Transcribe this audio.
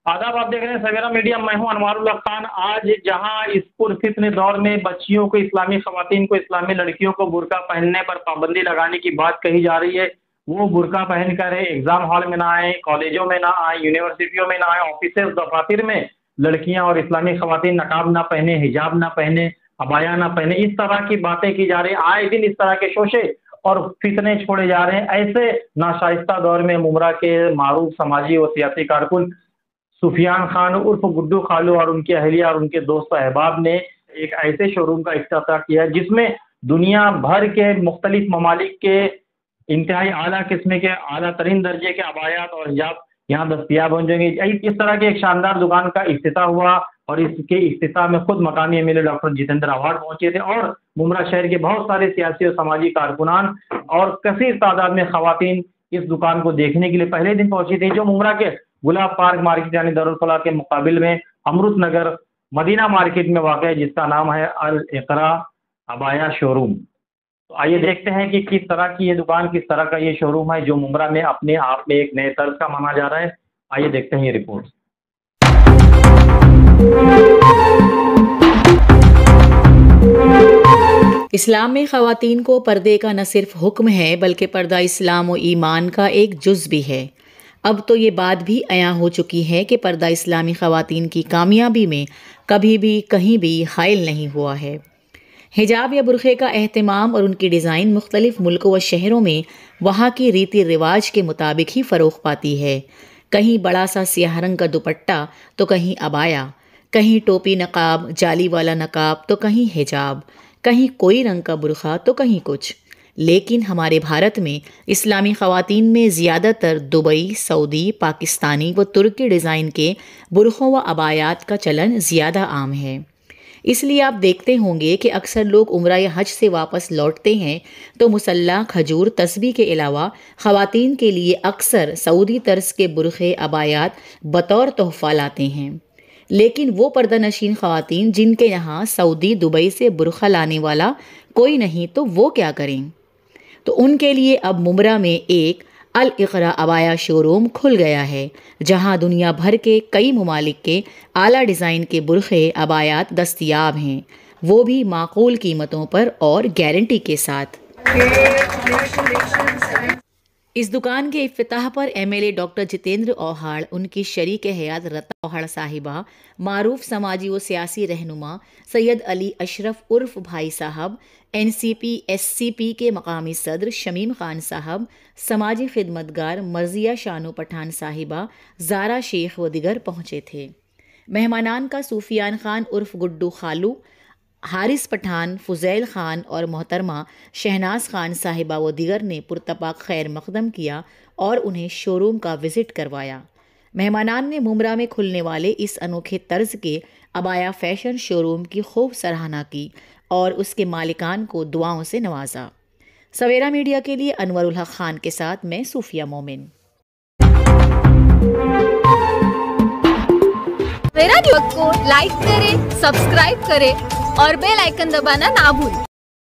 आदाब, आप देख रहे हैं सवेरा मीडिया। मैं हूं अनवारुल्लाह खान। आज जहां इस पुरफित्न दौर में बच्चियों को, इस्लामी खवातीन को, इस्लामी लड़कियों को बुर्का पहनने पर पाबंदी लगाने की बात कही जा रही है, वो बुर्का पहनकर एग्जाम हॉल में ना आए, कॉलेजों में ना आए, यूनिवर्सिटियों में ना आए, ऑफिस दफातर में लड़कियां और इस्लामी खवातीन नकाब ना पहने, हिजाब ना पहने, अबाया ना पहने, इस तरह की बातें की जा रही हैं। आए दिन इस तरह के शोशे और फितने छोड़े जा रहे हैं। ऐसे नाशाइस्ता दौर में मुमरा के मारूफ समाजी और सियासी कारकुन सुफियान खान उर्फ गुड्डू खालू और उनकी अहलिया और उनके दोस्त अहबाब ने एक ऐसे शोरूम का इफ्तिताह किया है जिसमें दुनिया भर के मुख्तलिफ ममालिक के इंतहाई आला किस्म के, आला तरीन दर्जे के अबायात और हिजाब यहाँ दस्तियाब हो जाएंगे। इस तरह के एक शानदार दुकान का इफ्तिताह हुआ और इसके इफ्तिताह में खुद मकामी एमएलए डॉक्टर जितेंद्र आव्हाड पहुंचे थे और मुमरा शहर के बहुत सारे सियासी और समाजी कारकुनान और कसीर तादाद में खवातीन इस दुकान को देखने के लिए पहले दिन पहुंची थी, जो मुमरा के गुलाब पार्क मार्केट यानी दारुल फलाह के मुकाबिल में अमृत नगर मदीना मार्केट में वाक़ है, जिसका नाम है अल इक़रा अबाया शोरूम। तो आइए देखते हैं कि किस तरह की ये दुकान, किस तरह का ये शोरूम है जो मुमरा में अपने आप में एक नए तर्ज का माना जा रहा है। आइए देखते हैं ये रिपोर्ट। इस्लाम में ख़वातीन को पर्दे का न सिर्फ हुक्म है बल्कि पर्दा इस्लाम व ईमान का एक जुज़ भी है। अब तो ये बात भी अयां हो चुकी है कि पर्दा इस्लामी ख़वातीन की कामयाबी में कभी भी कहीं भी हाइल नहीं हुआ है। हिजाब या बुरखे का एहतमाम और उनकी डिज़ाइन मुख्तलिफ मुल्कों व शहरों में वहाँ की रीति रिवाज के मुताबिक ही फ़रोग़ पाती है। कहीं बड़ा सा सियाह रंग का दुपट्टा तो कहीं अबाया, कहीं टोपी नकाब, जाली वाला नकाब तो कहीं हिजाब, कहीं कोई रंग का बुरखा तो कहीं कुछ। लेकिन हमारे भारत में इस्लामी ख़वातीन में ज़्यादातर दुबई, सऊदी, पाकिस्तानी व तुर्की डिज़ाइन के बुरखों व अबायात का चलन ज़्यादा आम है। इसलिए आप देखते होंगे कि अक्सर लोग उम्रा या हज से वापस लौटते हैं तो मुसल्ला, खजूर, तस्बीह के अलावा ख़वातीन के लिए अक्सर सऊदी तर्ज के बुरखे, अबायात बतौर तोहफ़ा लाते हैं। लेकिन वो पर्दा नशीन ख़वातीन जिनके यहाँ सऊदी, दुबई से बुरखा लाने वाला कोई नहीं, तो वो क्या करें? तो उनके लिए अब मुमरा में एक अल इक़रा अबाया शोरूम खुल गया है, जहां दुनिया भर के कई ममालिक के आला डिज़ाइन के बुरखे, अबायात दस्तयाब हैं, वो भी माकूल कीमतों पर और गारंटी के साथ। इस दुकान के इफ्तिताह पर एमएलए डॉक्टर जितेंद्र आव्हाड, उनकी शरीक हयात रता आव्हाड साहिबा, मारूफ समाजी व सियासी रहनुमा सैयद अली अशरफ उर्फ भाई साहब, एनसीपी एससीपी के मकामी सदर शमीम खान साहब, समाजी खिदमतगार मर्जिया शानू पठान साहिबा, ज़ारा शेख व दिगर पहुँचे थे। मेहमानान का सूफियान खान उर्फ गुड्डू खालू, हारिस पठान, फुजैल खान और मोहतरमा शहनाज खान साहिबा व दिगर ने पुरतपाक खैर मकदम किया और उन्हें शोरूम का विज़िट करवाया। मेहमानान ने मुमरा में खुलने वाले इस अनोखे तर्ज के अबाया फैशन शोरूम की खूब सराहना की और उसके मालिकान को दुआओं से नवाजा। सवेरा मीडिया के लिए अनवरुल्लाह खान के साथ मैं सूफिया मोमिन। सवेरा न्यूज़ को लाइक करें, सब्सक्राइब करें और बेल आइकन दबाना ना भूलें।